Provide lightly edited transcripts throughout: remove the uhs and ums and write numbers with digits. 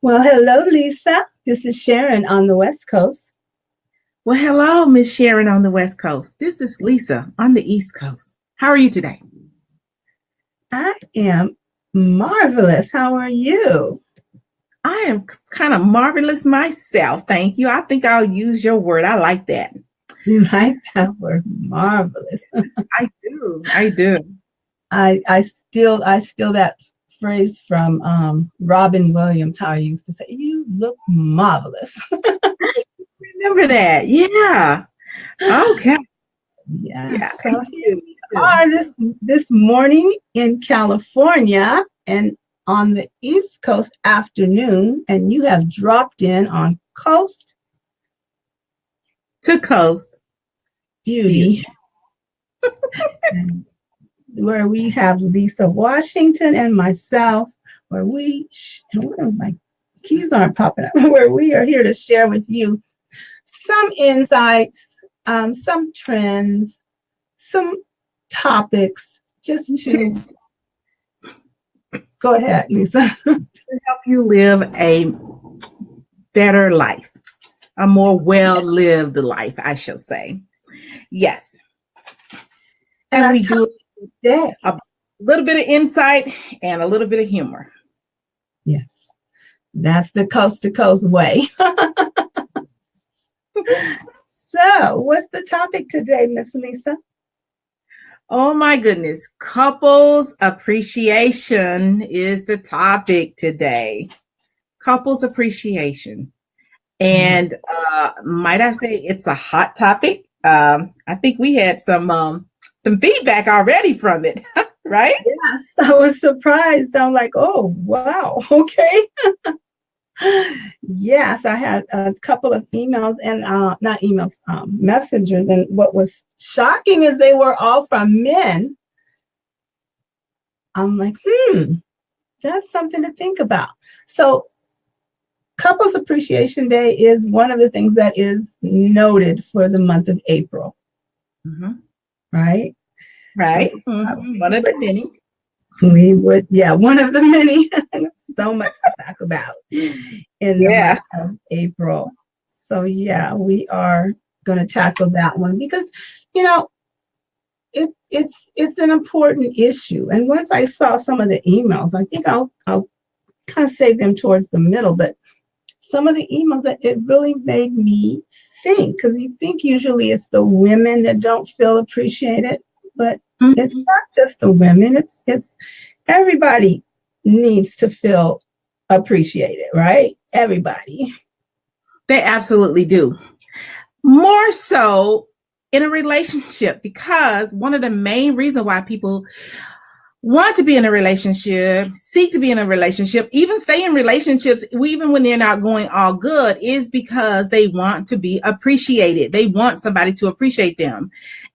Well, hello, Lisa. This is Sharon on the West Coast. Well, hello, Miss Sharon on the West Coast. This is Lisa on the East Coast. How are you today? I am marvelous. How are you? I am kind of marvelous myself. Thank you. I think I'll use your word. I like that. You like that word, marvelous. I do. I do. I still that phrase from Robin Williams, how he used to say, "You look marvelous." Remember that. Yeah. Okay. Yeah. Yeah. So here we are this morning in California and on the East Coast afternoon, and you have dropped in on Coast To Coast Beauty, where we have Lisa Washington and myself, where my keys aren't popping up, where we are here to share with you some insights, some trends, some topics, just to go ahead, Lisa. help you live a better life, a more well-lived life, I shall say. Yes. And we do a little bit of insight and a little bit of humor. Yes, that's the coast to coast way. So, what's the topic today, Miss Lisa? Oh my goodness. Couples appreciation is the topic today. Couples appreciation. And might I say it's a hot topic? I think we had some feedback already from it, right? Yes, I was surprised. I'm like, oh, wow, okay. Yes, I had a couple of emails and not emails, messengers. And what was shocking is they were all from men. I'm like, that's something to think about. So Couples Appreciation Day is one of the things that is noted for the month of April. Mm-hmm. Right? Right. Mm-hmm. One of the many. One of the many. So much to talk about in the month of April. So yeah, we are going to tackle that one because, it's an important issue. And once I saw some of the emails, I think I'll kind of save them towards the middle. But some of the emails, that it really made me think, because you think usually it's the women that don't feel appreciated, but it's not just the women. It's everybody needs to feel appreciated, right? Everybody. They absolutely do. More so in a relationship, because one of the main reasons why people want to be in a relationship, seek to be in a relationship, even stay in relationships, even when they're not going all good, is because they want to be appreciated. They want somebody to appreciate them.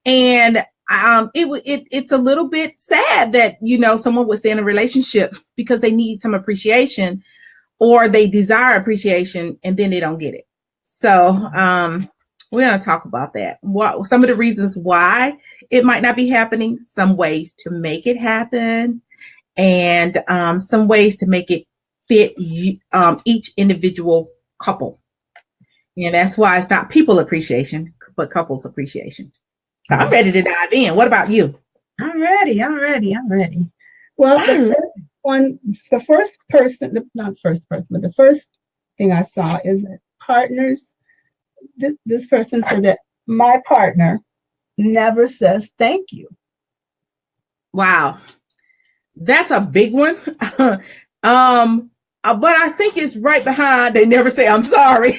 And it's a little bit sad that, someone would stay in a relationship because they need some appreciation or they desire appreciation and then they don't get it. So we're going to talk about that. What some of the reasons why it might not be happening, some ways to make it happen, and some ways to make it fit each individual couple. And that's why it's not people appreciation, but couples appreciation. I'm ready to dive in. What about you? I'm ready. Well, the first thing I saw is that partners, this person said that my partner never says thank you. Wow. That's a big one. But I think it's right behind, they never say I'm sorry.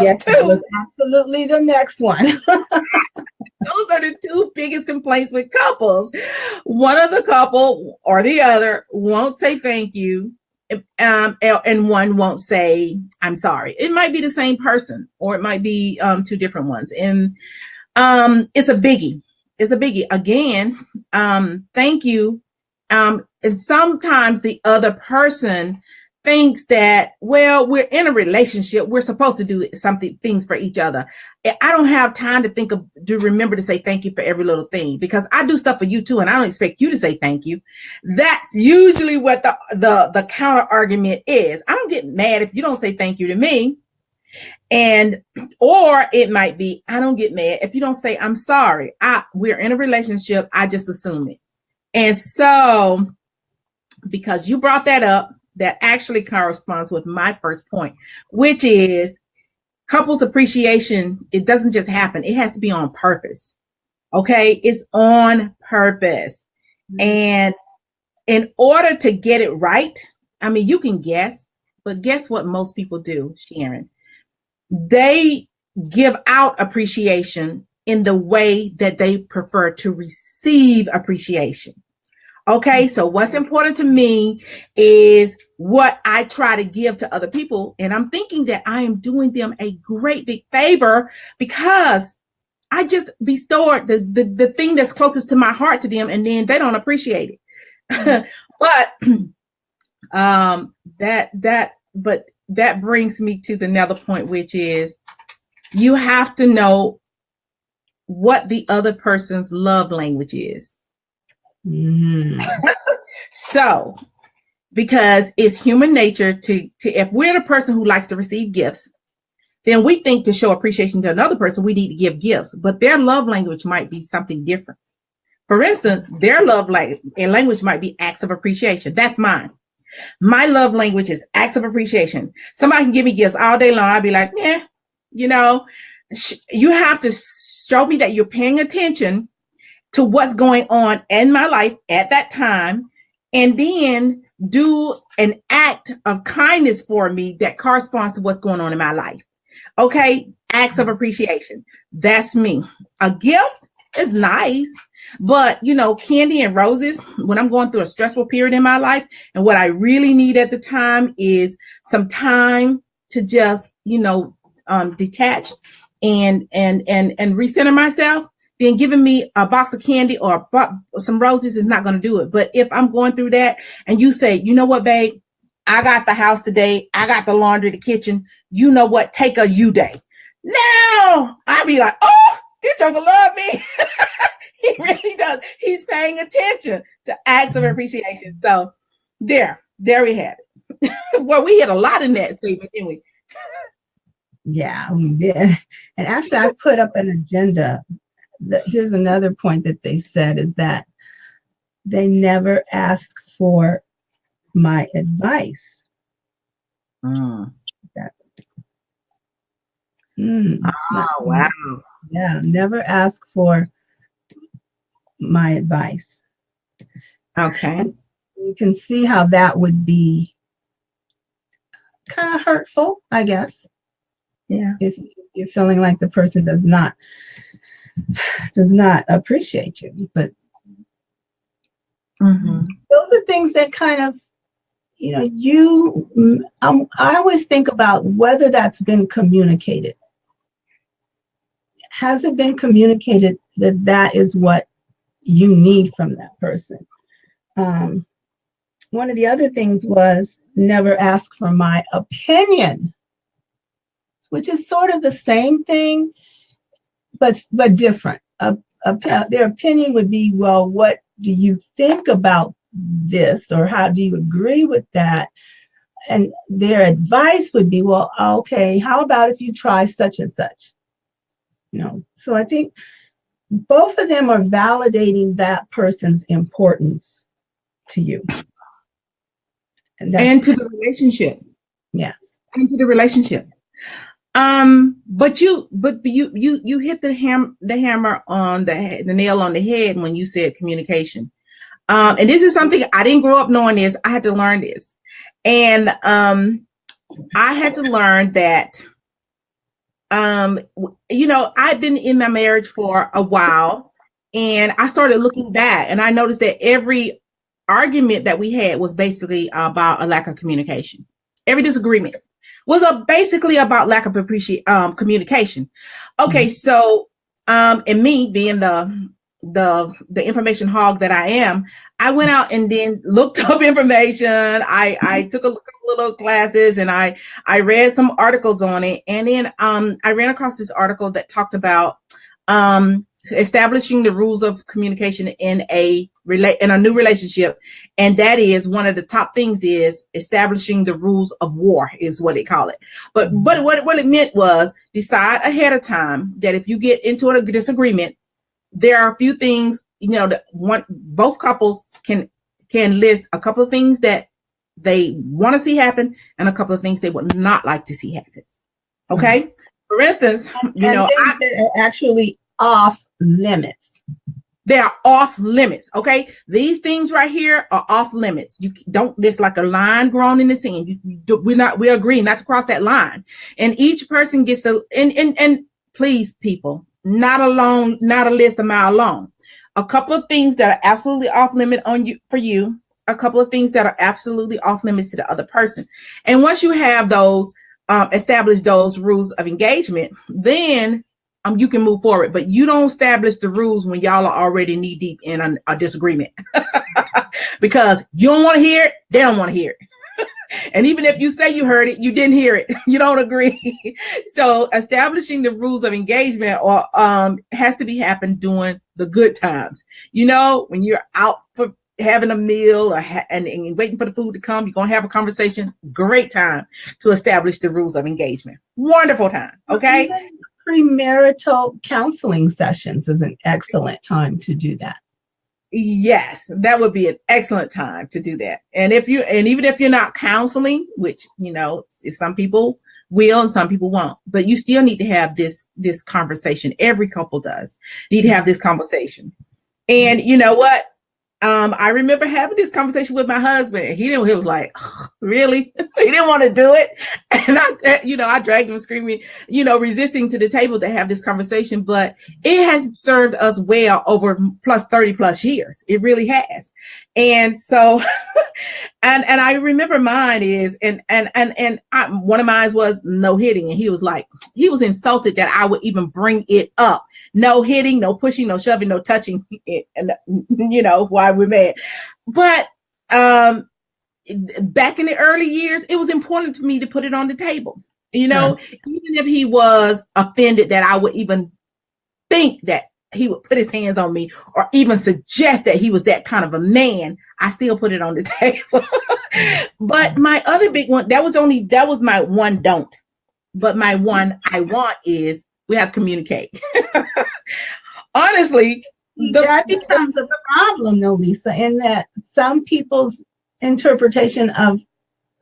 Yes, that was absolutely the next one. Those are the two biggest complaints with couples. One of the couple or the other won't say thank you, and one won't say I'm sorry. It might be the same person, or it might be two different ones. And it's a biggie. It's a biggie. Again, thank you. And sometimes the other person thinks that, well, we're in a relationship, we're supposed to do things for each other. I don't have time to remember to say thank you for every little thing, because I do stuff for you too, and I don't expect you to say thank you. That's usually what the counter argument is. I don't get mad if you don't say thank you to me. Or it might be, I don't get mad if you don't say I'm sorry. We're in a relationship, I just assume it. And so, because you brought that up, that actually corresponds with my first point, which is couples appreciation. It doesn't just happen. It has to be on purpose. Okay. It's on purpose. Mm-hmm. And in order to get it right, I mean, you can guess, but guess what most people do, Sharon? They give out appreciation in the way that they prefer to receive appreciation. Okay, so what's important to me is what I try to give to other people. And I'm thinking that I am doing them a great big favor because I just bestowed the thing that's closest to my heart to them, and then they don't appreciate it. But that brings me to another point, which is you have to know what the other person's love language is. Mm-hmm. So, because it's human nature to if we're the person who likes to receive gifts, then we think to show appreciation to another person, we need to give gifts, but their love language might be something different. For instance, their love language might be acts of appreciation. That's mine. My love language is acts of appreciation. Somebody can give me gifts all day long. I'll be like, yeah, you have to show me that you're paying attention to what's going on in my life at that time, and then do an act of kindness for me that corresponds to what's going on in my life. Okay, acts of appreciation. That's me. A gift is nice, but candy and roses, when I'm going through a stressful period in my life, and what I really need at the time is some time to just, detach and recenter myself, then giving me a box of candy or some roses is not going to do it. But if I'm going through that and you say, you know what, babe, I got the house today, I got the laundry, the kitchen, you know what, take a you day. Now I'll be like, oh, this joker love me. He really does. He's paying attention to acts of appreciation. So there we have it. Well, we hit a lot in that statement, didn't we? Yeah, we did. And actually, I put up an agenda. Here's another point that they said is that they never ask for my advice. Wow. Yeah, never ask for my advice. Okay. And you can see how that would be kind of hurtful, I guess. Yeah. If you're feeling like the person does not appreciate you. But those are things that kind of, I always think about whether that's been communicated. Has it been communicated that is what you need from that person? One of the other things was never ask for my opinion, which is sort of the same thing, but different. Their opinion would be, well, what do you think about this, or how do you agree with that? And their advice would be, well, okay, how about if you try such and such? So I think both of them are validating that person's importance to you. And to the relationship. Yes. And to the relationship. But you hit the hammer on the nail on the head when you said communication. And this is something I didn't grow up knowing this. I had to learn this. And I had to learn that I've been in my marriage for a while, and I started looking back, and I noticed that every argument that we had was basically about a lack of communication. Every disagreement was basically about lack of communication. Okay, so and me being the the information hog that I am, I went out and then looked up information. I took a look at little classes, and I read some articles on it. And then I ran across this article that talked about establishing the rules of communication in a new relationship. And that is one of the top things is establishing the rules of war is what they call it. But what it meant was decide ahead of time that if you get into a disagreement, there are a few things, that both couples can list a couple of things that they want to see happen and a couple of things they would not like to see happen. Okay. Mm-hmm. For instance, things that are actually off limits. They are off limits. Okay. These things right here are off limits. You don't, there's like a line drawn in the sand. We're agreeing not to cross that line. And each person gets and please, people, not a list a mile long. A couple of things that are absolutely off limit for you, a couple of things that are absolutely off limits to the other person. And once you have those, establish those rules of engagement, then you can move forward. But you don't establish the rules when y'all are already knee deep in a disagreement because you don't want to hear it. They don't want to hear it. And even if you say you heard it, you didn't hear it. You don't agree. So establishing the rules of engagement has to be happen during the good times. When you're out for having a meal and waiting for the food to come, you're going to have a conversation. Great time to establish the rules of engagement. Wonderful time. Okay. Premarital counseling sessions is an excellent time to do that. Yes, that would be an excellent time to do that. And even if you're not counseling, which, some people will and some people won't, but you still need to have this conversation. Every couple does need to have this conversation. And you know what? I remember having this conversation with my husband, and he was like, oh, really? He didn't want to do it. And I dragged him screaming, resisting to the table to have this conversation, but it has served us well over 30 plus years. It really has. And so, and I remember mine is, one of mine was no hitting. And he was insulted that I would even bring it up. No hitting, no pushing, no shoving, no touching, and why we're mad. But, back in the early years, it was important to me to put it on the table. Even if he was offended that I would even think that he would put his hands on me or even suggest that he was that kind of a man, I still put it on the table. But my other big one, that was my one don't. But my one I want is we have to communicate. Honestly, that becomes a problem, though, Lisa, in that some people's interpretation of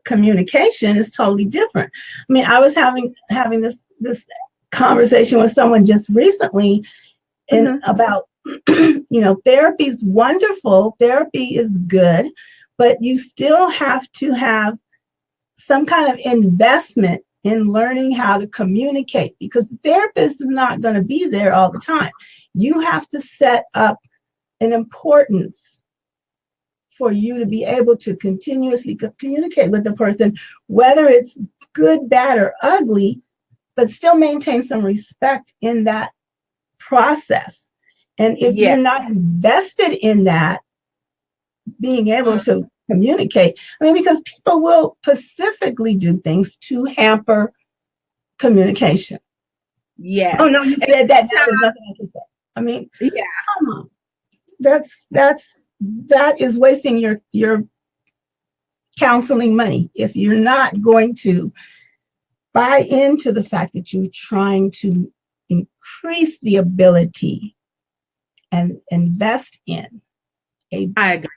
communication is totally different. I mean, I was having this conversation with someone just recently about, therapy is wonderful. Therapy is good, but you still have to have some kind of investment in learning how to communicate, because the therapist is not going to be there all the time. You have to set up an importance for you to be able to continuously communicate with the person, whether it's good, bad, or ugly, but still maintain some respect in that process. And if you're not invested in that, being able to communicate, because people will specifically do things to hamper communication. Yeah. Oh no, you said that. There's nothing I can say. Come on. That is wasting your counseling money if you're not going to buy into the fact that you're trying to increase the ability and invest in I agree.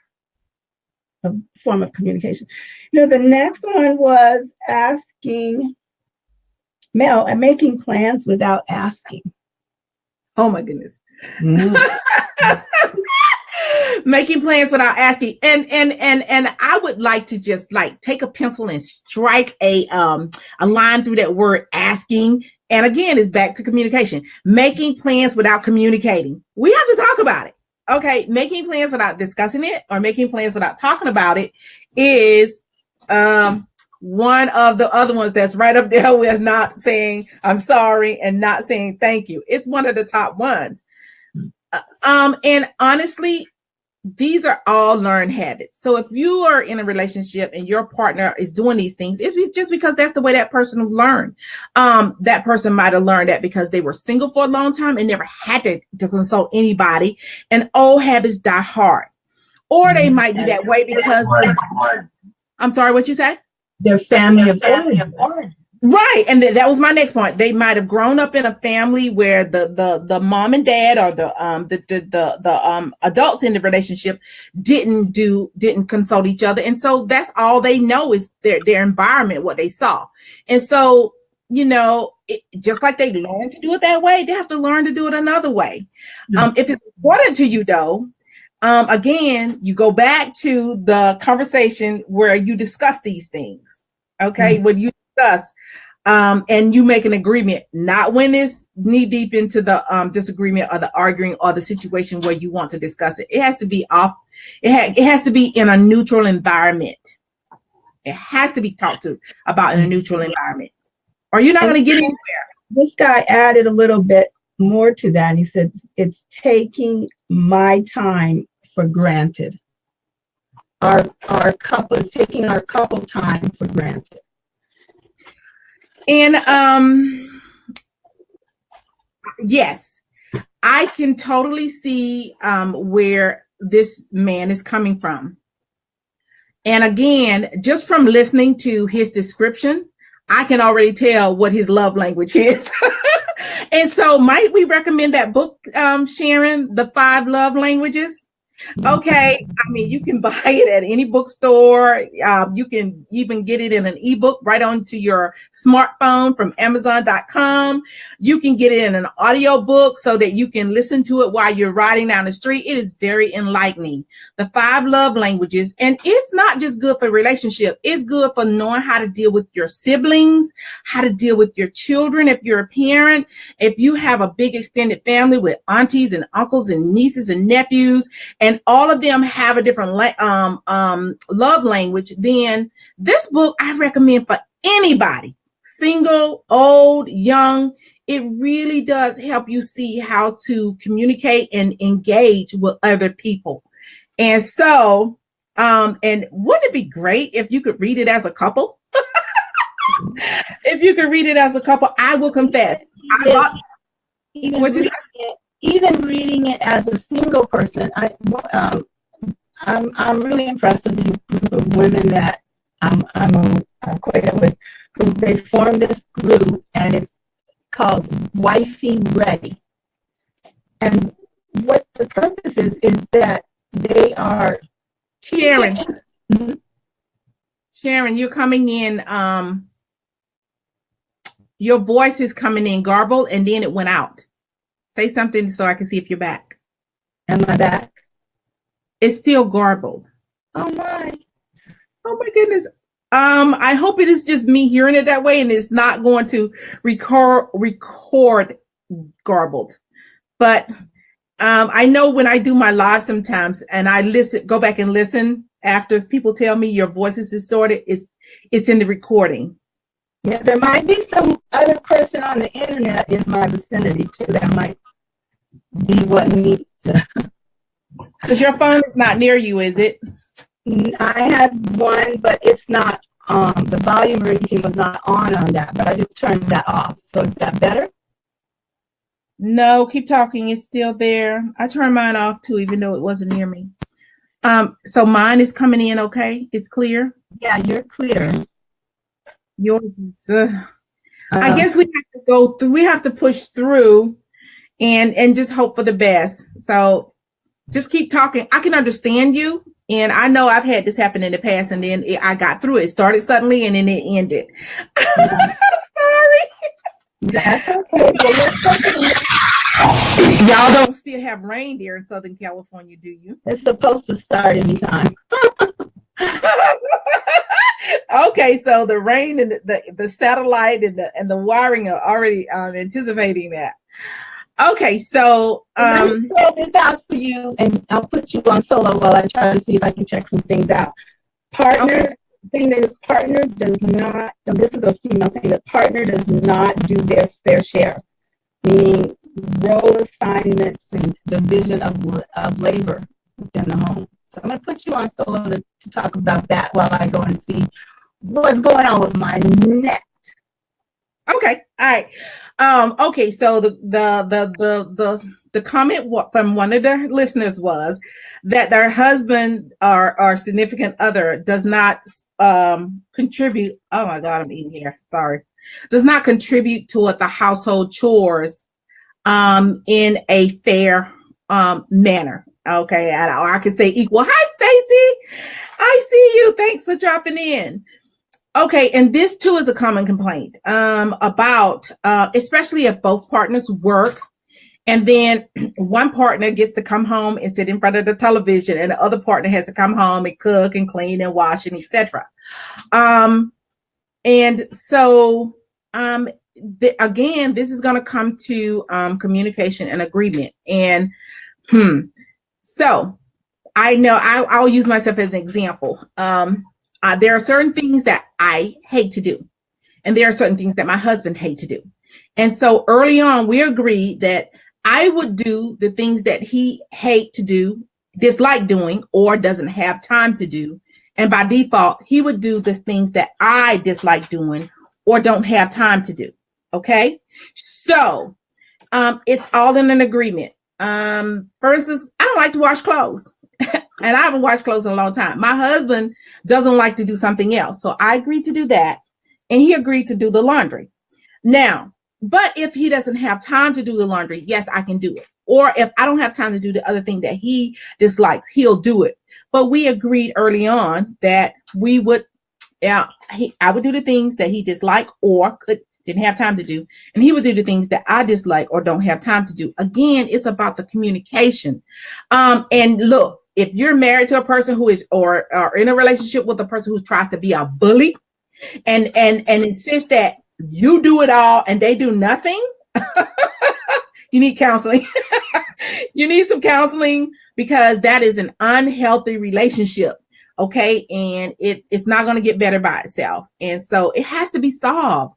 A form of communication. The next one was making plans without asking. Oh my goodness. Making plans without asking. And I would like to just take a pencil and strike a line through that word asking. And again, it's back to communication. Making plans without communicating. We have to talk about it. Okay. Making plans without discussing it or making plans without talking about it is one of the other ones that's right up there with not saying I'm sorry and not saying thank you. It's one of the top ones. And honestly, these are all learned habits. So if you are in a relationship and your partner is doing these things, it's just because that's the way that person learned. That person might have learned that because they were single for a long time and never had to consult anybody, and old habits die hard. Or they might be that way because I'm sorry, what you say? Their family of origin. Right. And that was my next point. They might have grown up in a family where the mom and dad or the adults in the relationship didn't consult each other. And so that's all they know is their environment, what they saw. And so, just like they learned to do it that way, they have to learn to do it another way. If it's important to you though, again, you go back to the conversation where you discuss these things. Okay. When you discuss, and you make an agreement, not when it's knee deep into the disagreement or the arguing or the situation where you want to discuss it. It has to be off. It has to be in a neutral environment. It has to be talked to about in a neutral environment, or you're not going to get anywhere. This guy added a little bit more to that. He said, it's taking my time for granted. Our couple is taking our couple time for granted. And yes, I can totally see where this man is coming from. And again, just from listening to his description, I can already tell what his love language is. And so might we recommend that book, Sharon, The 5 Love Languages? Okay. I mean, you can buy it at any bookstore. You can even get it in an ebook right onto your smartphone from Amazon.com. You can get it in an audio book so that you can listen to it while you're riding down the street. It is very enlightening. The 5 Love Languages. And it's not just good for relationship. It's good for knowing how to deal with your siblings, how to deal with your children. If you're a parent, if you have a big extended family with aunties and uncles and nieces and nephews, and all of them have a different love language, then this book I recommend for anybody, single, old, young. It really does help you see how to communicate and engage with other people. And so, and wouldn't it be great if you could read it as a couple? If you could read it as a couple, I will confess. Even reading it as a single person, I'm really impressed with these group of women that I'm acquainted with, who they formed this group, and it's called Wifey Ready. And what the purpose is that they are Sharon. Sharon, you're coming in. Your voice is coming in garbled, and then it went out. Say something so I can see if you're back. Am I back? It's still garbled. Oh my goodness. I hope it is just me hearing it that way and it's not going to record garbled. But I know when I do my live sometimes and I go back and listen after people tell me your voice is distorted, it's in the recording. Yeah, there might be some other person on the internet in my vicinity too that might be what needs to. Because your phone is not near you, is it? I had one, but it's not. The volume rating was not on that, but I just turned that off. So is that better? No, keep talking. It's still there. I turned mine off too, even though it wasn't near me. So mine is coming in okay? It's clear? Yeah, you're clear. Yours is, I guess we have to go through, we have to push through and just hope for the best. So just keep talking. I can understand you. And I know I've had this happen in the past and then I got through it. It started suddenly and then it ended. Sorry. That's okay. Y'all don't still have reindeer in Southern California, do you? It's supposed to start anytime. Okay, so the rain and the satellite and the wiring are already anticipating that. Okay, so let me throw this out for you, and I'll put you on solo while I try to see if I can check some things out. Partners, okay. Thing is, partners does not. This is a female thing. That partner does not do their fair share. Meaning, role assignments and division of labor within the home. So I'm going to put you on solo to talk about that while I go and see what's going on with my net. Okay. All right. Okay. So the comment from one of the listeners was that their husband or significant other does not contribute. Oh my God, I'm eating here. Sorry. Does not contribute toward the household chores in a fair manner. Okay. Or I could say equal. Hi, Stacy. I see you. Thanks for dropping in. Okay, and this too is a common complaint about, especially if both partners work, and then one partner gets to come home and sit in front of the television, and the other partner has to come home and cook and clean and wash and etc. And so, again, this is going to come to communication and agreement. And so I know I'll use myself as an example. There are certain things that I hate to do, and there are certain things that my husband hates to do. And so early on, we agreed that I would do the things that he hates to do, dislike doing, or doesn't have time to do. And by default, he would do the things that I dislike doing or don't have time to do. Okay. So it's all in an agreement. First is I don't like to wash clothes. And I haven't washed clothes in a long time. My husband doesn't like to do something else. So I agreed to do that. And he agreed to do the laundry. Now, but if he doesn't have time to do the laundry, yes, I can do it. Or if I don't have time to do the other thing that he dislikes, he'll do it. But we agreed early on that we would, I would do the things that he disliked or didn't have time to do. And he would do the things that I dislike or don't have time to do. Again, it's about the communication. And look, if you're married to a person who is or in a relationship with a person who tries to be a bully and insists that you do it all and they do nothing, you need counseling. You need some counseling because that is an unhealthy relationship. Okay. And it's not going to get better by itself. And so it has to be solved.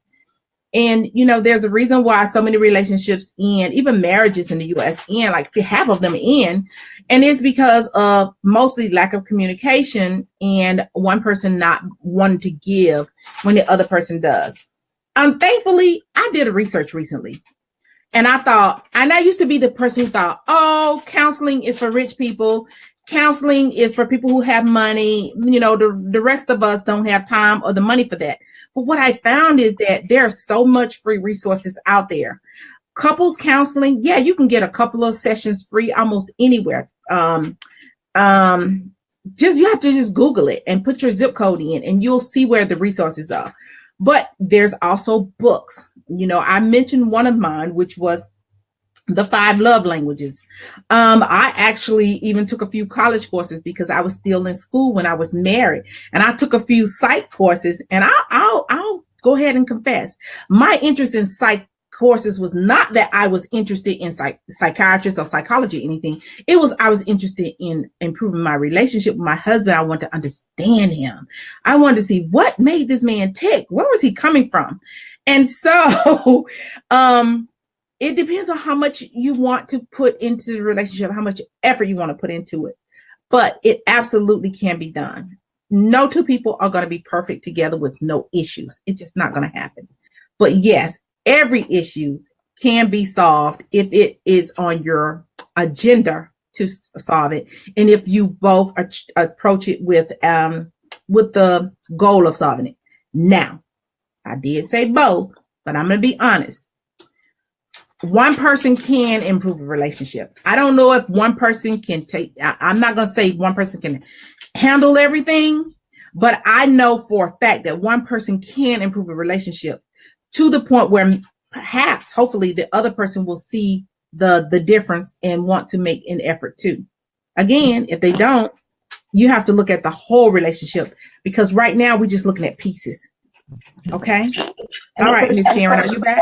And, you know, there's a reason why so many relationships end, even marriages in the U.S. end, like half of them end. And it's because of mostly lack of communication and one person not wanting to give when the other person does. Thankfully, I did a research recently. And I thought, and I used to be the person who thought, oh, counseling is for rich people. Counseling is for people who have money. You know, the rest of us don't have time or the money for that. But what I found is that there's so much free resources out there. Couples counseling, yeah, you can get a couple of sessions free almost anywhere. You have to just Google it and put your zip code in and you'll see where the resources are. But there's also books. You know, I mentioned one of mine, which was The 5 Love Languages. I actually even took a few college courses because I was still in school when I was married, and I took a few psych courses. And I'll go ahead and confess, my interest in psych courses was not that I was interested in psychiatrists or psychology or anything. It was I was interested in improving my relationship with my husband. I wanted to understand him. I wanted to see what made this man tick. Where was he coming from? And so, it depends on how much you want to put into the relationship, how much effort you want to put into it. But it absolutely can be done. No two people are going to be perfect together with no issues. It's just not going to happen. But yes, every issue can be solved if it is on your agenda to solve it. And if you both approach it with the goal of solving it. Now, I did say both, but I'm going to be honest. One person can improve a relationship. I don't know if one person can I'm not going to say one person can handle everything, but I know for a fact that one person can improve a relationship to the point where perhaps, hopefully, the other person will see the difference and want to make an effort too. Again, if they don't, you have to look at the whole relationship because right now we're just looking at pieces. Okay. All right, Miss Sharon, are you back?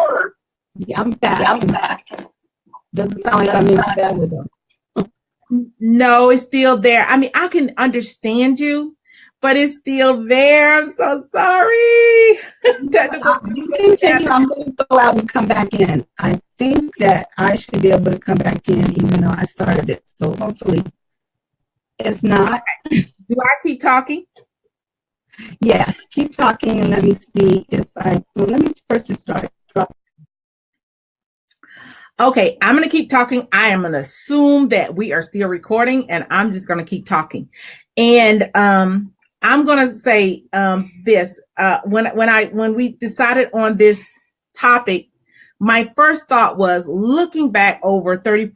Yeah, I'm back. Doesn't sound like I'm in bed with them. No, it's still there. I mean, I can understand you, but it's still there. I'm so sorry. You continue. I'm going to go out and come back in. I think that I should be able to come back in even though I started it. So hopefully, if not. Do I keep talking? Yes, keep talking and let me see if let me first just drop. Okay, I'm going to keep talking. I am going to assume that we are still recording and I'm just going to keep talking. And I'm going to say this. When we decided on this topic, my first thought was looking back over 30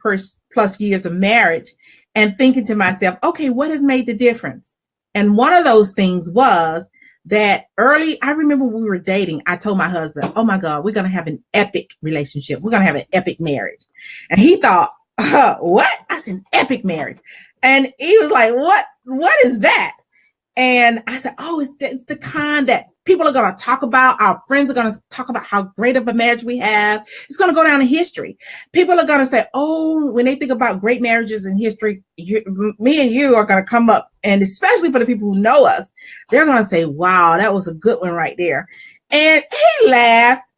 plus years of marriage and thinking to myself, okay, what has made the difference? And one of those things was that I remember when we were dating, I told my husband, oh my God, we're going to have an epic relationship. We're going to have an epic marriage. And he thought, what? I said, epic marriage. And he was like, what is that? And I said, oh, it's the kind that people are going to talk about. Our friends are going to talk about how great of a marriage we have. It's going to go down in history. People are going to say, oh, when they think about great marriages in history, me and you are going to come up. And especially for the people who know us, they're going to say, wow, that was a good one right there. And he laughed.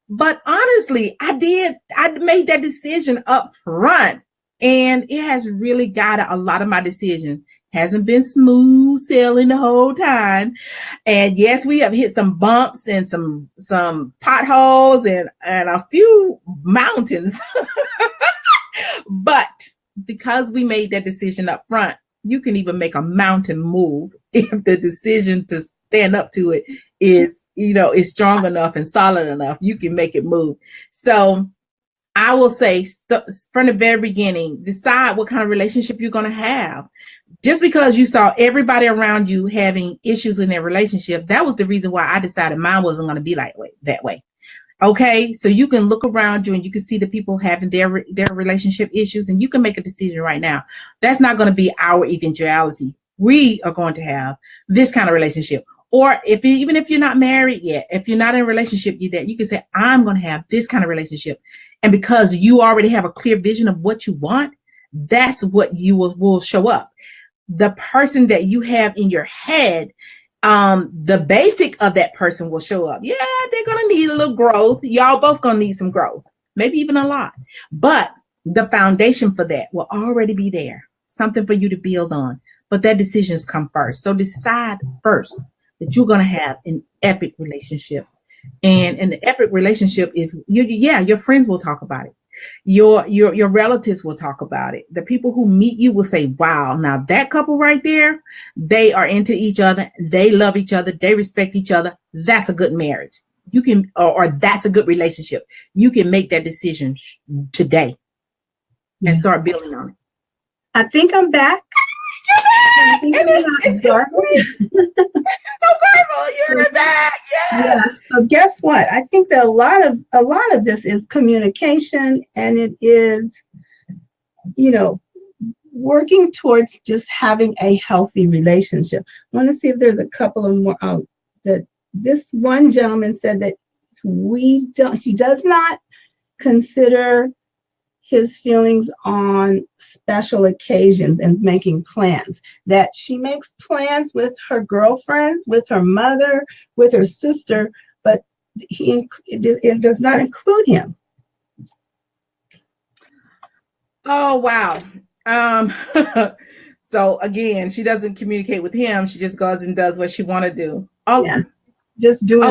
But honestly, I made that decision up front. And it has really guided a lot of my decisions. Hasn't been smooth sailing the whole time. And yes, we have hit some bumps and some potholes and a few mountains. But because we made that decision up front, you can even make a mountain move if the decision to stand up to it is strong enough and solid enough. You can make it move. So I will say from the very beginning, decide what kind of relationship you're going to have. Just because you saw everybody around you having issues in their relationship, that was the reason why I decided mine wasn't going to be that way. Okay, so you can look around you and you can see the people having their relationship issues, and you can make a decision right now. That's not going to be our eventuality. We are going to have this kind of relationship. Or even if you're not married yet, if you're not in a relationship yet, you can say, I'm going to have this kind of relationship. And because you already have a clear vision of what you want, that's what you will show up. The person that you have in your head, the basic of that person will show up. Yeah, they're going to need a little growth. Y'all both going to need some growth, maybe even a lot. But the foundation for that will already be there, something for you to build on. But that decisions come first. So decide first that you're going to have an epic relationship. And the epic relationship is, your friends will talk about it. Your relatives will talk about it. The people who meet you will say, wow, now that couple right there, they are into each other. They love each other. They respect each other. That's a good marriage. You can, or that's a good relationship. You can make that decision today and start building on it. I think I'm back. It's you're back. Yes. So guess what? I think that a lot of this is communication, and it is, working towards just having a healthy relationship. I want to see if there's a couple of more. That this one gentleman said that he does not consider his feelings on special occasions and making plans, that she makes plans with her girlfriends, with her mother, with her sister, but it does not include him. Oh, wow. So again, she doesn't communicate with him. She just goes and does what she want to do. Oh, yeah. Just doing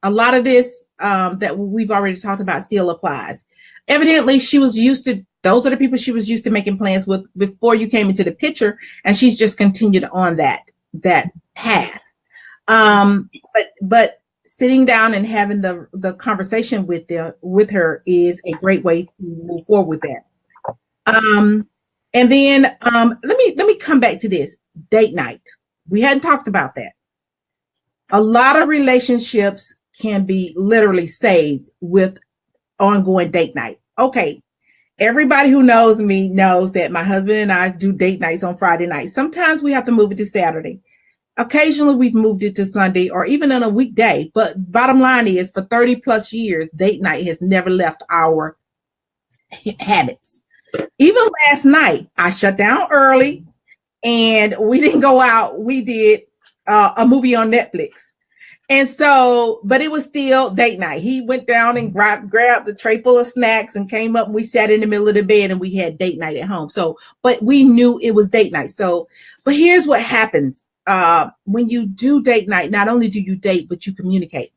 a lot of this that we've already talked about still applies. Evidently, she was used to, those are the people she was used to making plans with before you came into the picture, and she's just continued on that path. But sitting down and having the conversation with her is a great way to move forward with that. And then let me come back to this date night. We hadn't talked about that. A lot of relationships can be literally saved with ongoing date night. Okay. Everybody who knows me knows that my husband and I do date nights on Friday nights. Sometimes we have to move it to Saturday. Occasionally we've moved it to Sunday or even on a weekday. But bottom line is, for 30 plus years, date night has never left our habits. Even last night, I shut down early and we didn't go out. We did a movie on Netflix. And so, but it was still date night. He went down and grabbed the tray full of snacks and came up, and we sat in the middle of the bed and we had date night at home. So, but we knew it was date night. So, but here's what happens. When you do date night, not only do you date, but you communicate.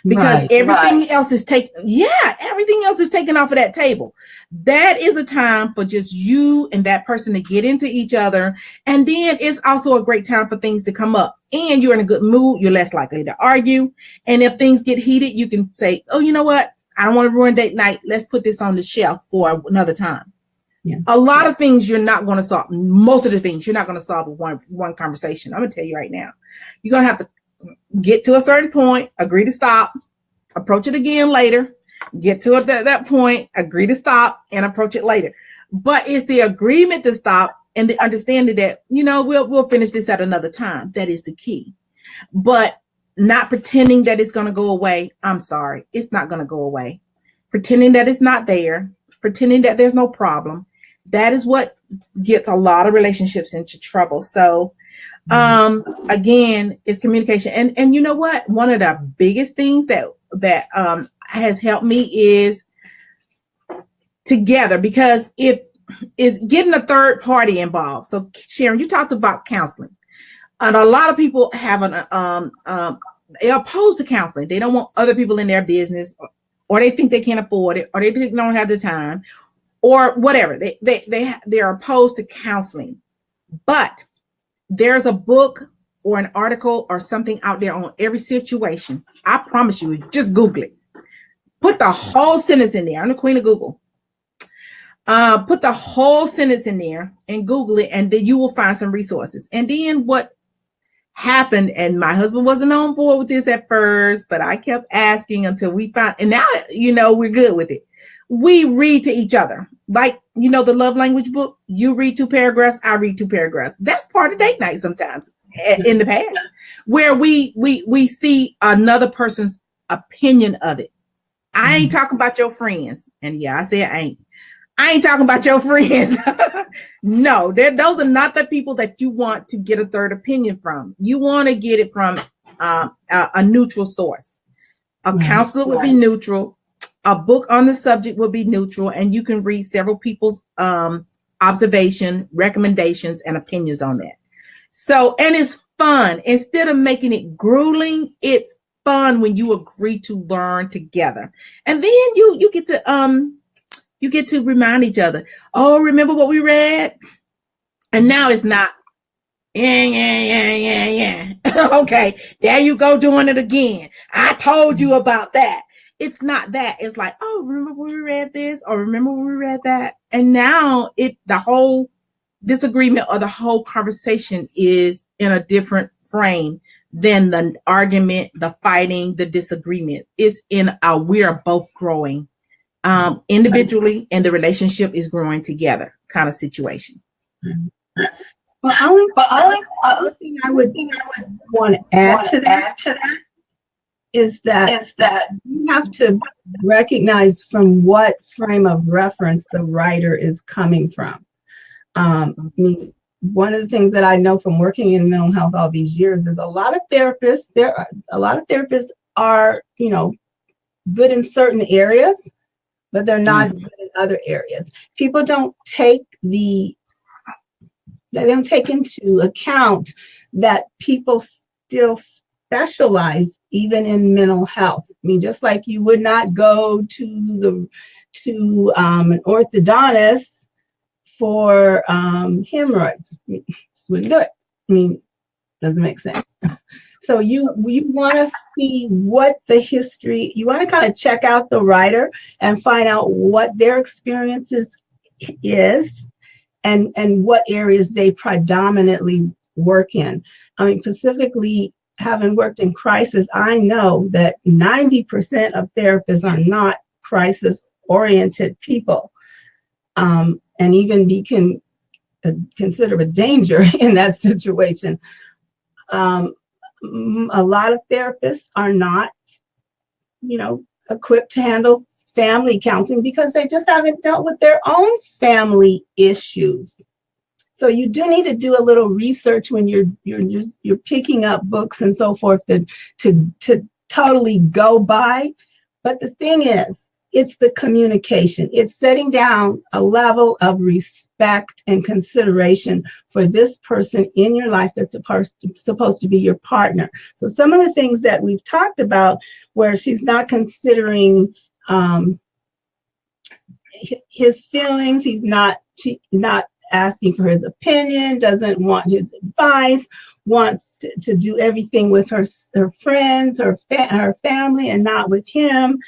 Because everything else is everything else is taken off of that table. That is a time for just you and that person to get into each other. And then it's also a great time for things to come up. And you're in a good mood. You're less likely to argue. And if things get heated, you can say, oh, you know what? I don't want to ruin date night. Let's put this on the shelf for another time. Yeah. A lot of things you're not going to solve. Most of the things you're not going to solve with one conversation. I'm going to tell you right now. You're going to have to get to a certain point, agree to stop, approach it again later, get to that point, agree to stop, and approach it later. But it's the agreement to stop and the understanding that, we'll finish this at another time. That is the key. But not pretending that it's going to go away. I'm sorry. It's not going to go away. Pretending that it's not there, pretending that there's no problem. That is what gets a lot of relationships into trouble. So again, it's communication. And you know what? One of the biggest things that has helped me is together, because it is getting a third party involved. So SharenD, you talked about counseling, and a lot of people have they're opposed to counseling. They don't want other people in their business, or they think they can't afford it, or they think they don't have the time, or whatever. They're opposed to counseling. But there's a book or an article or something out there on every situation. I promise you, just Google it. Put the whole sentence in there. I'm the queen of Google. Put the whole sentence in there and Google it, and then you will find some resources. And then what happened, and my husband wasn't on board with this at first, but I kept asking until we found, and now, we're good with it. We read to each other. Like, the love language book, you read 2 paragraphs, I read 2 paragraphs. That's part of date night sometimes in the past, where we see another person's opinion of it. I ain't talking about your friends. And yeah, I said I ain't talking about your friends. No, those are not the people that you want to get a third opinion from. You want to get it from a neutral source. A counselor would be neutral. A book on the subject will be neutral, and you can read several people's observation, recommendations, and opinions on that. So, and it's fun. Instead of making it grueling, it's fun when you agree to learn together. And then you get to remind each other, oh, remember what we read? And now it's not, yeah. Okay, there you go doing it again. I told you about that. It's not that. It's like, oh, remember when we read this, or remember when we read that? And now the whole disagreement or the whole conversation is in a different frame than the argument, the fighting, the disagreement. It's in we are both growing individually, and the relationship is growing together kind of situation. Well, only thing I would want to add to that is that you have to recognize from what frame of reference the writer is coming from. I mean, one of the things that I know from working in mental health all these years is a lot of therapists are, good in certain areas, but they're not good in other areas. People don't take into account that people still specialize even in mental health. I mean, just like you would not go to an orthodontist for hemorrhoids. Just wouldn't do it. I mean, doesn't make sense. So you want to see what the history, you want to kind of check out the writer and find out what their experiences is and what areas they predominantly work in. I mean, specifically, having worked in crisis, I know that 90% of therapists are not crisis-oriented people, and even can consider a danger in that situation. A lot of therapists are not, equipped to handle family counseling because they just haven't dealt with their own family issues. So you do need to do a little research when you're picking up books and so forth to totally go by. But the thing is, it's the communication. It's setting down a level of respect and consideration for this person in your life that's supposed to be your partner. So some of the things that we've talked about, where she's not considering his feelings, she's not asking for his opinion, doesn't want his advice, wants to do everything with her friends, her family, and not with him.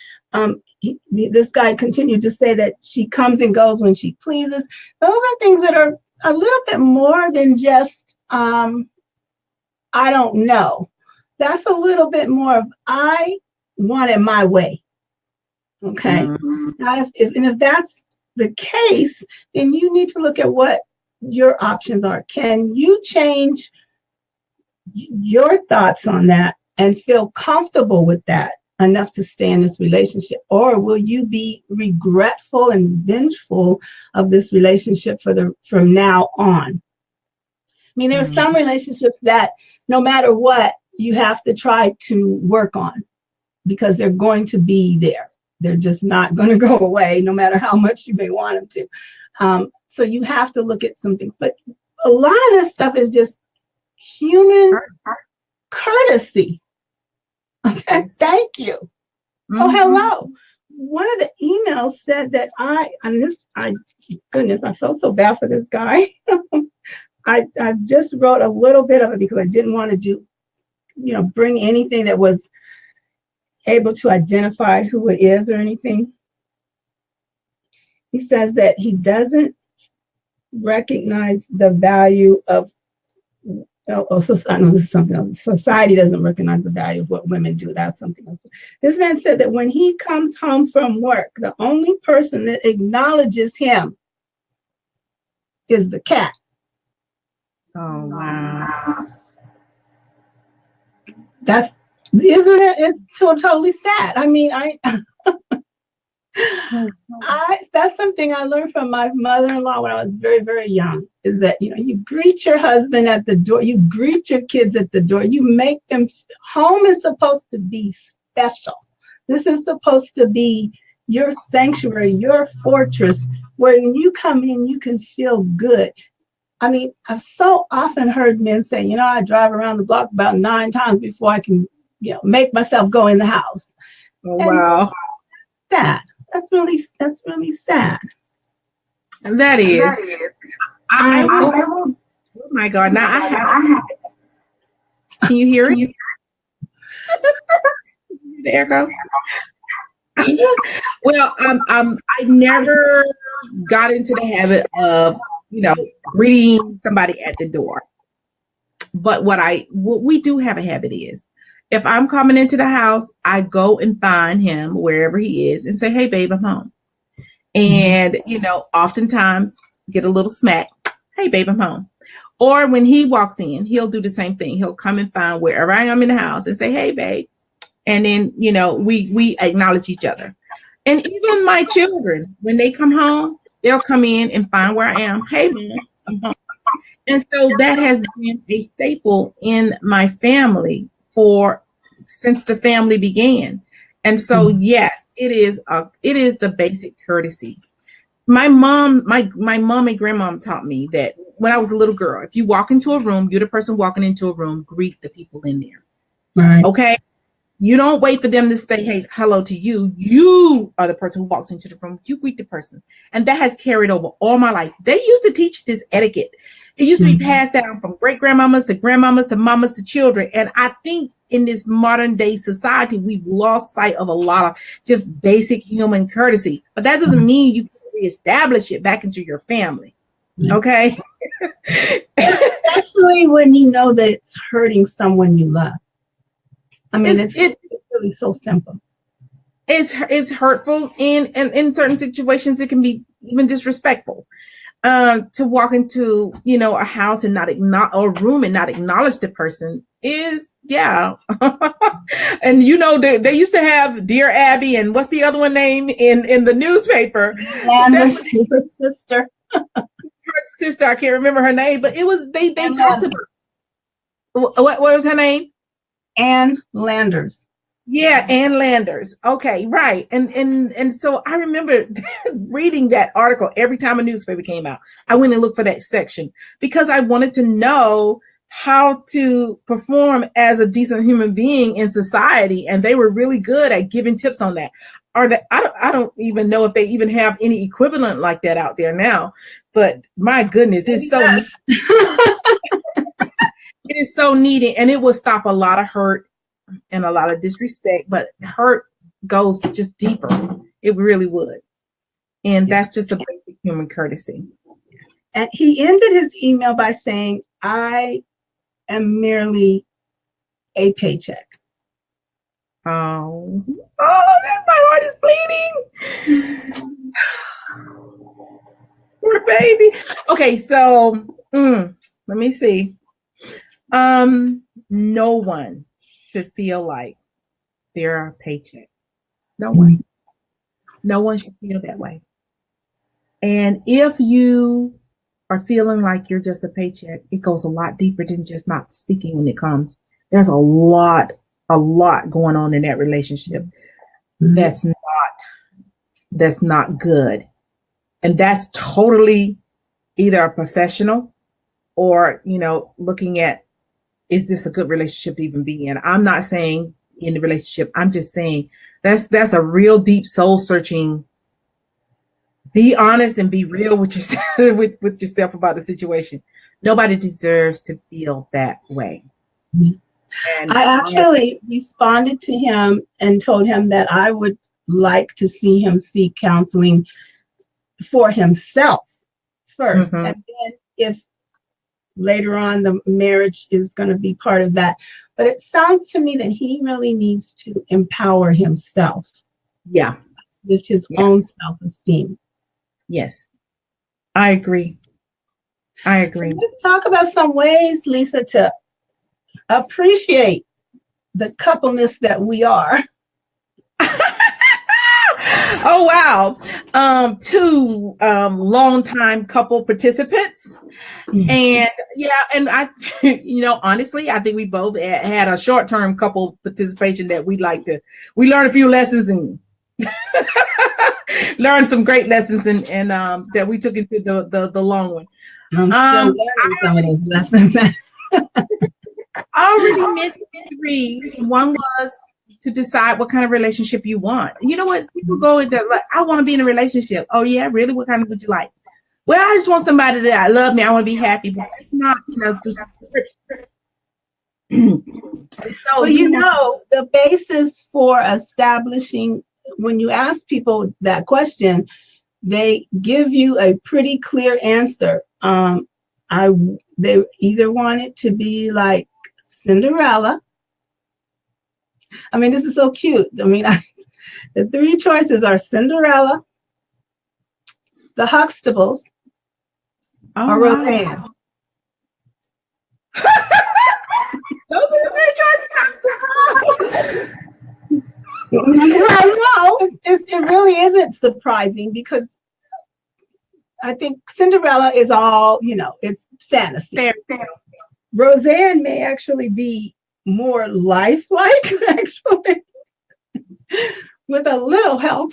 This guy continued to say that she comes and goes when she pleases. Those are things that are a little bit more than just, I don't know. That's a little bit more of, I want it my way. Okay. Mm-hmm. Now, if that's the case, then you need to look at what your options are. Can you change your thoughts on that and feel comfortable with that enough to stay in this relationship? Or will you be regretful and vengeful of this relationship from now on? I mean, there are some relationships that no matter what, you have to try to work on because they're going to be there. They're just not going to go away, no matter how much you may want them to. So you have to look at some things. But a lot of this stuff is just human courtesy. Okay, thank you. Mm-hmm. Oh, hello. One of the emails said that goodness, I felt so bad for this guy. I just wrote a little bit of it because I didn't want to bring anything that was able to identify who it is or anything. He says that he doesn't recognize the value of, this is something else. Society doesn't recognize the value of what women do. That's something else. This man said that when he comes home from work, the only person that acknowledges him is the cat. Oh, wow. Isn't it? It's totally sad. I mean, that's something I learned from my mother-in-law when I was very, very young, is that, you greet your husband at the door, you greet your kids at the door, you make them, home is supposed to be special. This is supposed to be your sanctuary, your fortress, where when you come in, you can feel good. I mean, I've so often heard men say, I drive around the block about 9 times before I can, make myself go in the house. Oh, wow. That's really sad. And that is. Oh my God! Now I have. Can you hear it? The echo. Well, I never got into the habit of greeting somebody at the door. But what we do have a habit is, if I'm coming into the house, I go and find him wherever he is and say, "Hey, babe, I'm home." And, oftentimes get a little smack. "Hey, babe, I'm home." Or when he walks in, he'll do the same thing. He'll come and find wherever I am in the house and say, "Hey, babe." And then, we acknowledge each other. And even my children, when they come home, they'll come in and find where I am. "Hey, Mom, I'm home." And so that has been a staple in my family since the family began. And so, yes, it is the basic courtesy. My mom and grandmom taught me that when I was a little girl, if you walk into a room, you're the person walking into a room, greet the people in there. Right. Okay. You don't wait for them to say, "Hey, hello" to you. You are the person who walks into the room. You greet the person. And that has carried over all my life. They used to teach this etiquette. It used to be passed down from great grandmamas to grandmamas to mamas to children. And I think in this modern day society, we've lost sight of a lot of just basic human courtesy. But that doesn't mean you can reestablish it back into your family. Okay. Especially when you know that it's hurting someone you love. I mean, it's really so simple. It's hurtful, and in certain situations, it can be even disrespectful. To walk into, a house and not acknowledge, or a room and not acknowledge the person is, yeah. And they used to have Dear Abby, and what's the other one name in the newspaper? Anderson's sister. sister, I can't remember her name, but it was they talked about what was her name? Ann Landers. Yeah, Ann Landers. Okay, right. And so I remember reading that article every time a newspaper came out. I went and looked for that section because I wanted to know how to perform as a decent human being in society, and they were really good at giving tips on that. I don't even know if they even have any equivalent like that out there now. But my goodness, it's so neat. It is so needed, and it will stop a lot of hurt and a lot of disrespect, but hurt goes just deeper. It really would. And that's just a basic human courtesy. And he ended his email by saying, I am merely a paycheck. Oh, my heart is bleeding. Poor baby. Okay, so let me see. No one should feel like they're a paycheck. No one. No one should feel that way. And if you are feeling like you're just a paycheck, it goes a lot deeper than just not speaking when it comes. There's a lot going on in that relationship. That's not good. And that's totally either a professional or, looking at, is this a good relationship to even be in? I'm not saying in the relationship. I'm just saying that's a real deep soul searching. Be honest and be real with yourself, with yourself about the situation. Nobody deserves to feel that way. And I actually responded to him and told him that I would like to see him seek counseling for himself first. And then if later on the marriage is going to be part of that. But it sounds to me that he really needs to empower himself. Yeah. With his own self-esteem. Yes. I agree. So let's talk about some ways, Lisa, to appreciate the coupleness that we are. Oh, wow. Two longtime couple participants. And and I, honestly, I think we both had a short-term couple participation that we learned a few lessons and learned some great lessons and that we took into the long one. I'm still learning some of those lessons. I already mentioned three. One was to decide what kind of relationship you want. You know what? People go into like, I want to be in a relationship. Oh yeah, really? What kind of would you like? Well, I just want somebody that love me. I want to be happy, but it's not, So, the basis for establishing, when you ask people that question, they give you a pretty clear answer. They either want it to be like Cinderella. I mean, this is so cute. I mean, the three choices are Cinderella, the Huxtables, or Roseanne. Those are the three choices. I'm surprised. No, it really isn't surprising because I think Cinderella is all, it's fantasy. Fair. Roseanne may actually be more lifelike, actually, with a little help.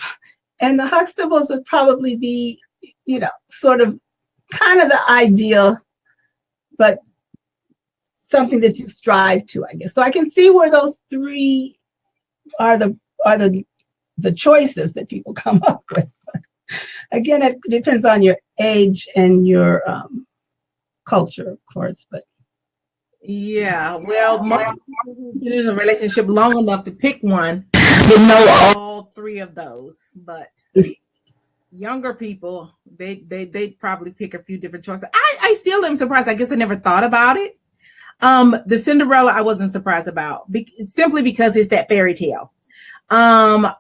And the Huxtables would probably be, sort of kind of the ideal, but something that you strive to, I guess. So I can see where those three are the choices that people come up with. Again, it depends on your age and your culture, of course. But well, most people who've been in a relationship long enough to pick one would know all three of those. But younger people, they probably pick a few different choices. I still am surprised. I guess I never thought about it. The Cinderella, I wasn't surprised about, simply because it's that fairy tale. Young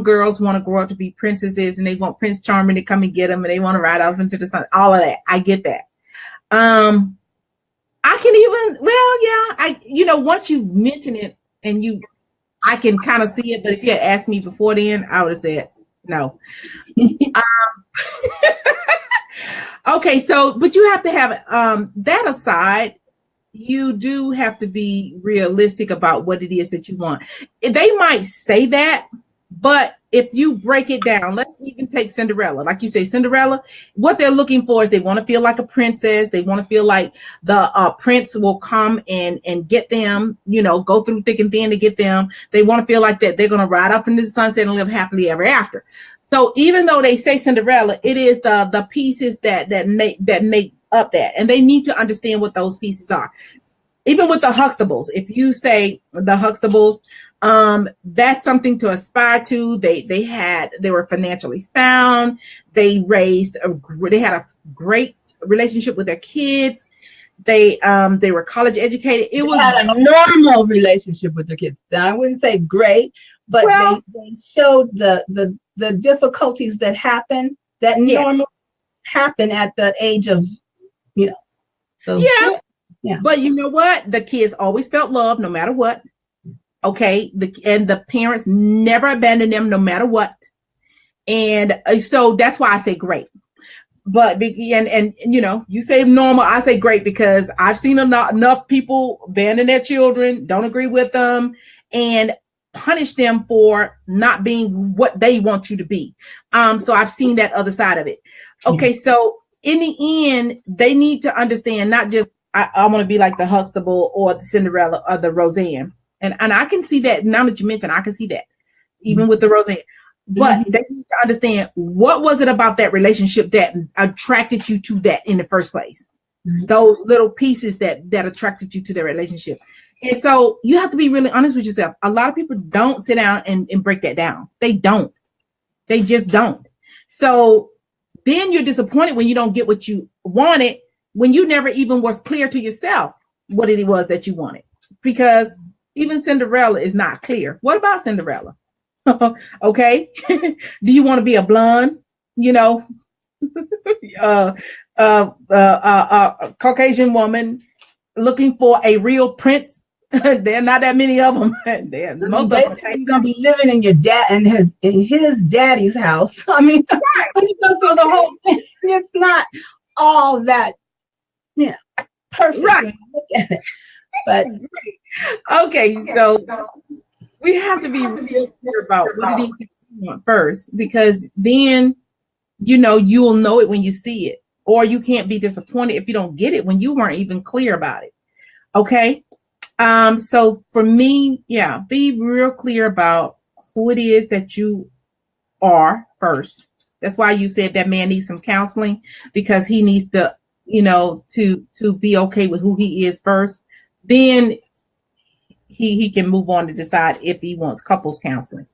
girls want to grow up to be princesses, and they want Prince Charming to come and get them, and they want to ride off into the sun. All of that, I get that. I can even, once you mention it and I can kind of see it. But if you had asked me before then, I would have said no. Okay, so but you have to have that aside, you do have to be realistic about what it is that you want. They might say that, but if you break it down, let's even take Cinderella. Like you say, Cinderella, what they're looking for is they want to feel like a princess. They want to feel like the prince will come and get them, you know, go through thick and thin to get them. They want to feel like that they're going to ride up into the sunset and live happily ever after. So even though they say Cinderella, it is the pieces that make up that, and they need to understand what those pieces are. Even with the Huxtables, if you say the Huxtables, that's something to aspire to. They were financially sound. They had a great relationship with their kids. They were college educated. They had a normal relationship with their kids. I wouldn't say great, but they showed the difficulties that happen normally happen at the age of, you know. Yeah. But you know what? The kids always felt love no matter what. Okay. And the parents never abandoned them no matter what. And so that's why I say great. But and you know, you say normal, I say great, because I've seen enough people abandon their children, don't agree with them, and punish them for not being what they want you to be. So I've seen that other side of it. Okay. So in the end, they need to understand, not just I want to be like the Huxtable or the Cinderella or the Roseanne. And I can see that now that you mentioned, I can see that even with the Roseanne. But they need to understand, what was it about that relationship that attracted you to that in the first place? Those little pieces that attracted you to the relationship. And so you have to be really honest with yourself. A lot of people don't sit down and break that down. They don't. They just don't. So then you're disappointed when you don't get what you wanted, when you never even was clear to yourself what it was that you wanted. Because even Cinderella is not clear. What about Cinderella? Okay. Do you want to be a blonde, you know, Caucasian woman looking for a real prince? There are not that many of them. Most of them are gonna be living in your his daddy's house. I mean, when you go through the whole thing, it's not all that, you know, perfect. Right. When you look at it. But okay, so we have to be real clear about what it is you want first, because then, you know, you will know it when you see it, or you can't be disappointed if you don't get it when you weren't even clear about it. Okay. So for me, be real clear about who it is that you are first. That's why you said that man needs some counseling, because he needs to, you know, to be okay with who he is first. Then he can move on to decide if he wants couples counseling.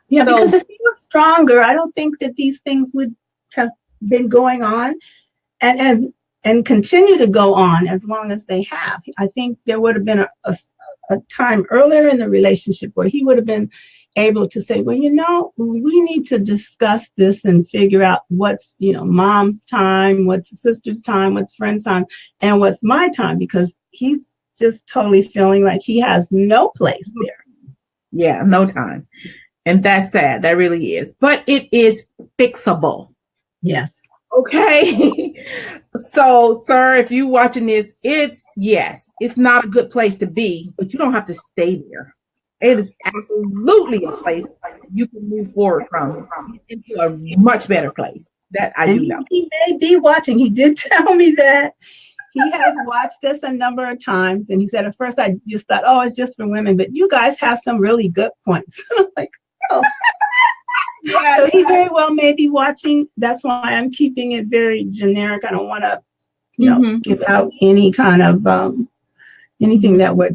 Yeah, because if he was stronger, I don't think that these things would have been going on and continue to go on as long as they have. I think there would have been a time earlier in the relationship where he would have been able to say, well, you know, we need to discuss this and figure out what's, you know, mom's time, what's sister's time, what's friend's time, and what's my time, because he's just totally feeling like he has no place there. Yeah, no time. And that's sad. That really is. But it is fixable. Yes. Okay. So, sir, if you're watching this, it's not a good place to be, but you don't have to stay there. It is absolutely a place you can move forward from into a much better place. That I do know. He may be watching. He did tell me that. He has watched us a number of times, and he said, at first I just thought, oh, it's just for women, but you guys have some really good points. I'm like, oh. Yes. So he very well may be watching. That's why I'm keeping it very generic. I don't want to, you know, give out any kind of anything that would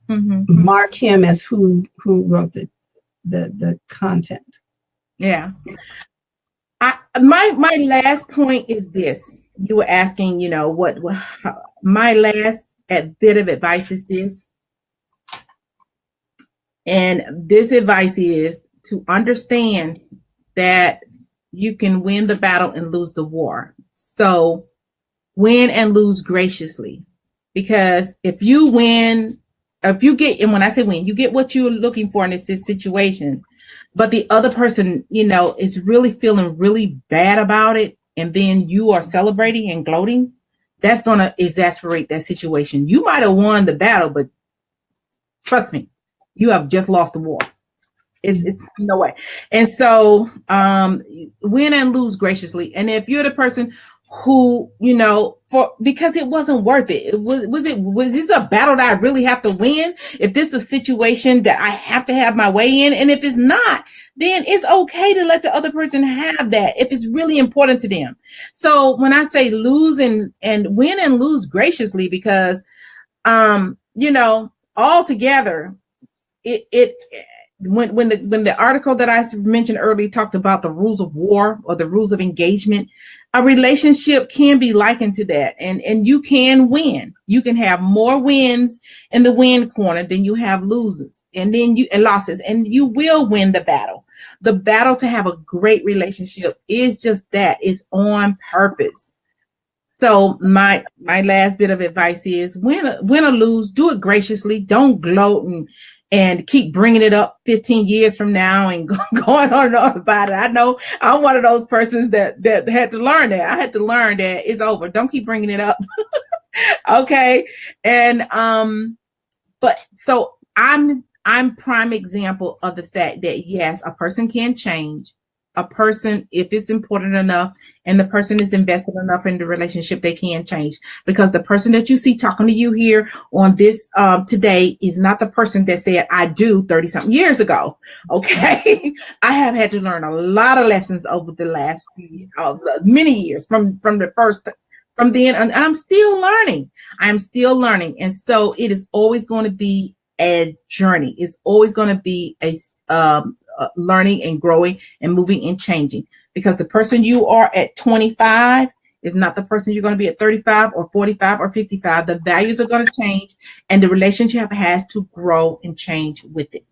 mark him as who wrote the content. Yeah. My last point is this. You were asking, you know, what my last bit of advice is this. And this advice is to understand that you can win the battle and lose the war. So win and lose graciously, because if you win, if you get, and when I say win, you get what you're looking for in this situation, but the other person, is really feeling really bad about it, and then you are celebrating and gloating, that's going to exasperate that situation. You might have won the battle, but trust me, you have just lost the war. It's no way. And so win and lose graciously. And if you're the person who, because it wasn't worth it. Was this a battle that I really have to win? If this is a situation that I have to have my way in, and if it's not, then it's okay to let the other person have that if it's really important to them. So when I say lose and win and lose graciously, because all together, when the article that I mentioned earlier talked about the rules of war or the rules of engagement, a relationship can be likened to that. And you can win. You can have more wins in the win corner than you have losers and losses, and you will win the battle. The battle to have a great relationship is just that. It's on purpose. So my last bit of advice is win or lose, do it graciously. Don't gloat and keep bringing it up 15 years from now and going on and on about it. I know I'm one of those persons that had to learn that. I had to learn that it's over. Don't keep bringing it up. Okay. And, but so I'm prime example of the fact that yes, a person can change. A person, if it's important enough and the person is invested enough in the relationship, they can change, because the person that you see talking to you here on this today is not the person that said I do 30 something years ago. Okay. I have had to learn a lot of lessons over the last many years from then, and I'm still learning. I'm still learning. And so it is always going to be a journey. It's always going to be a learning and growing and moving and changing, because the person you are at 25 is not the person you're going to be at 35 or 45 or 55. The values are going to change, and the relationship has to grow and change with it.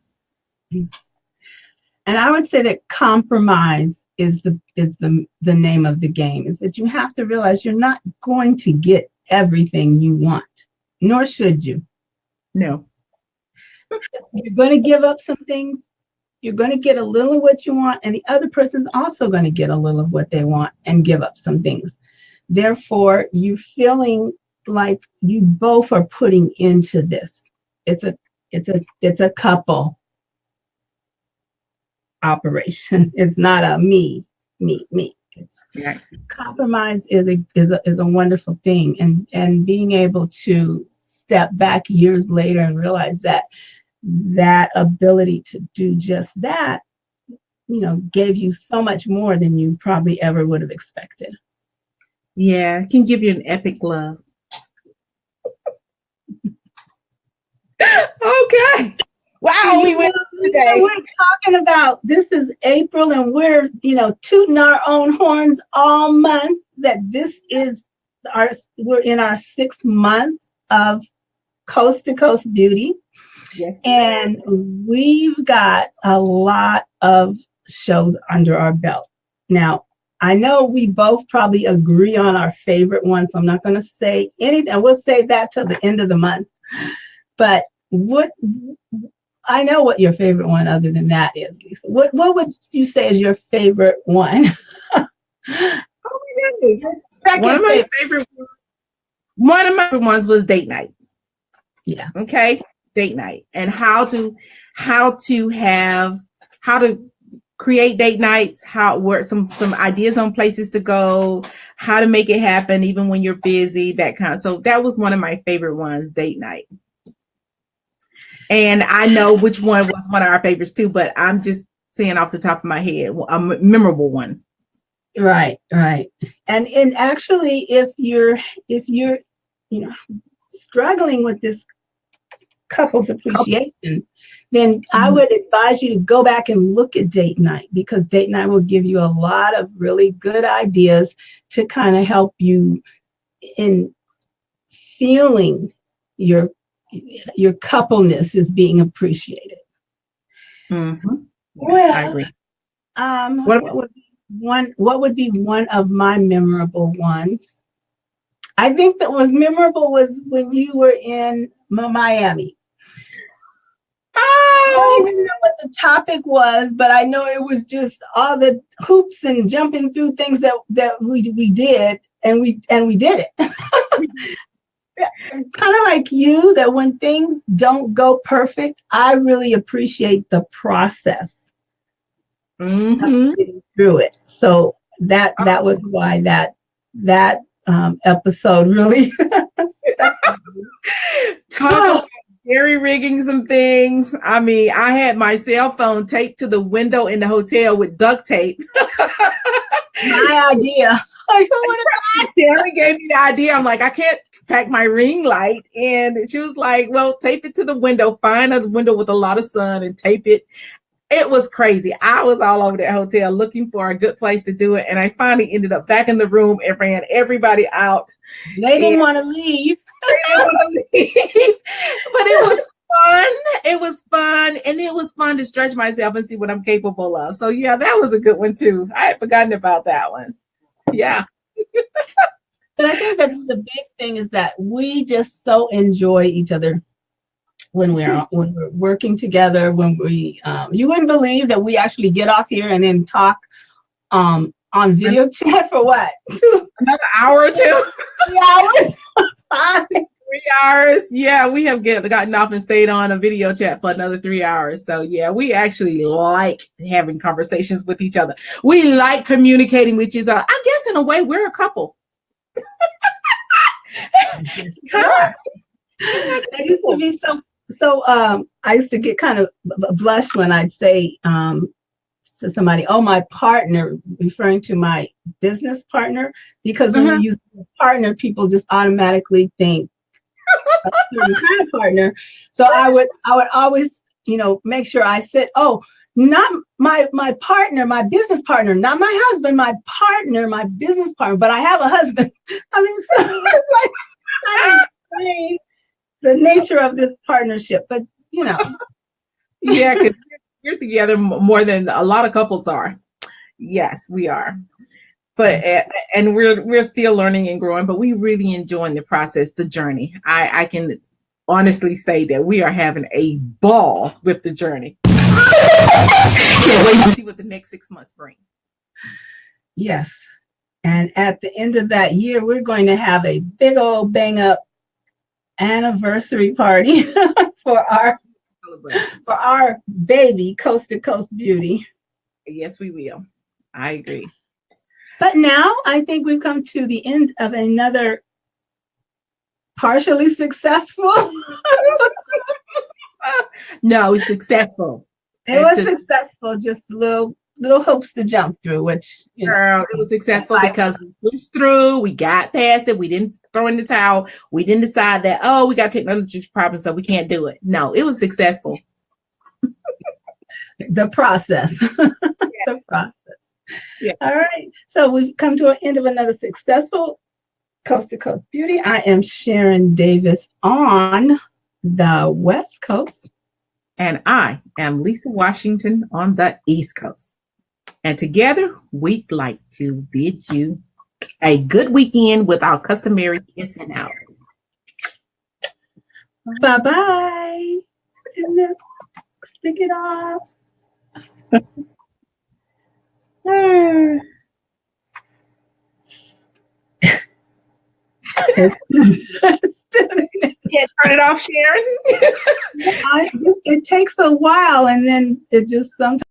And I would say that compromise is the name of the game. Is that you have to realize you're not going to get everything you want, nor should you. No. You're going to give up some things. You're going to get a little of what you want, and the other person's also going to get a little of what they want and give up some things. Therefore, you feeling like you both are putting into this. It's a couple operation. It's not a me. It's, right. Compromise is a wonderful thing, and being able to step back years later and realize that ability to do just that, gave you so much more than you probably ever would have expected. Yeah, it can give you an epic love. Okay. Wow, we went today. We're talking about, this is April, and we're, tooting our own horns all month, that this is we're in our 6th month of Coast to Coast Beauty. Yes. And we've got a lot of shows under our belt. Now, I know we both probably agree on our favorite one, so I'm not going to say anything. We'll save that till the end of the month. But I know what your favorite one other than that is, Lisa. What would you say is your favorite one? Oh my goodness. One of my favorite ones was date night. Yeah. Okay. Date night, and how to create date nights, where some ideas on places to go, how to make it happen even when you're busy, that kind of. So that was one of my favorite ones, date night. And I know which one was one of our favorites too, but I'm just saying off the top of my head, a memorable one. Right. And actually, if you're struggling with this couples appreciation, then I would advise you to go back and look at date night, because date night will give you a lot of really good ideas to kind of help you in feeling your coupleness is being appreciated. Mm-hmm. Well, I agree. What would be one of my memorable ones? I think that was memorable was when you were in Miami. Oh even know what the topic was, but I know it was just all the hoops and jumping through things that we did, and we did it. Kind of like you, that when things don't go perfect, I really appreciate the process of getting through it. So that was why that episode really stuck with me. Talk about jerry rigging some things. I mean, I had my cell phone taped to the window in the hotel with duct tape. My idea. Sherry gave me the idea. I'm like, I can't pack my ring light. And she was like, well, tape it to the window, find a window with a lot of sun and tape it. It was crazy. I was all over that hotel looking for a good place to do it. And I finally ended up back in the room and ran everybody out. They didn't want to leave. But it was fun. It was fun. And it was fun to stretch myself and see what I'm capable of. So yeah, that was a good one too. I had forgotten about that one. Yeah. But I think that the big thing is that we just so enjoy each other when we're working together. When we, you wouldn't believe that we actually get off here and then talk on video chat for what? Another hour or two? 3 hours? 3 hours. Yeah, we have gotten off and stayed on a video chat for another 3 hours. So yeah, we actually like having conversations with each other. We like communicating with each other. I guess in a way we're a couple. Huh? That used to be so I used to get kind of blushed when I'd say to somebody, oh, my partner, referring to my business partner, because when you use partner, people just automatically think a certain kind of partner. So I would always, make sure I said, oh, not my partner, my business partner, not my husband, my partner, my business partner, but I have a husband. I mean, so it's like trying to explain the nature of this partnership, but yeah, because we're together more than a lot of couples are. Yes, we are. But and we're still learning and growing, but we really enjoying the process, the journey. I can honestly say that we are having a ball with the journey. Can't wait to see what the next 6 months bring. Yes. And at the end of that year, we're going to have a big old bang up anniversary party for our baby Coast to Coast Beauty. Yes, we will. I agree. But now I think we've come to the end of another partially successful. No, successful. It was successful, just little hoops to jump through, which, Girl, it was successful because we pushed through, we got past it, we didn't throw in the towel, we didn't decide that, oh, we got technology problems, so we can't do it. No, it was successful. The process. The process. Yeah. All right. So we've come to an end of another successful Coast to Coast Beauty. I am Sharon Davis on the West Coast. And I am Lisa Washington on the East Coast. And together, we'd like to bid you a good weekend with our customary kissing out. Bye-bye. Stick it off. Yeah, turn it off, Sharon. It takes a while, and then it just sometimes.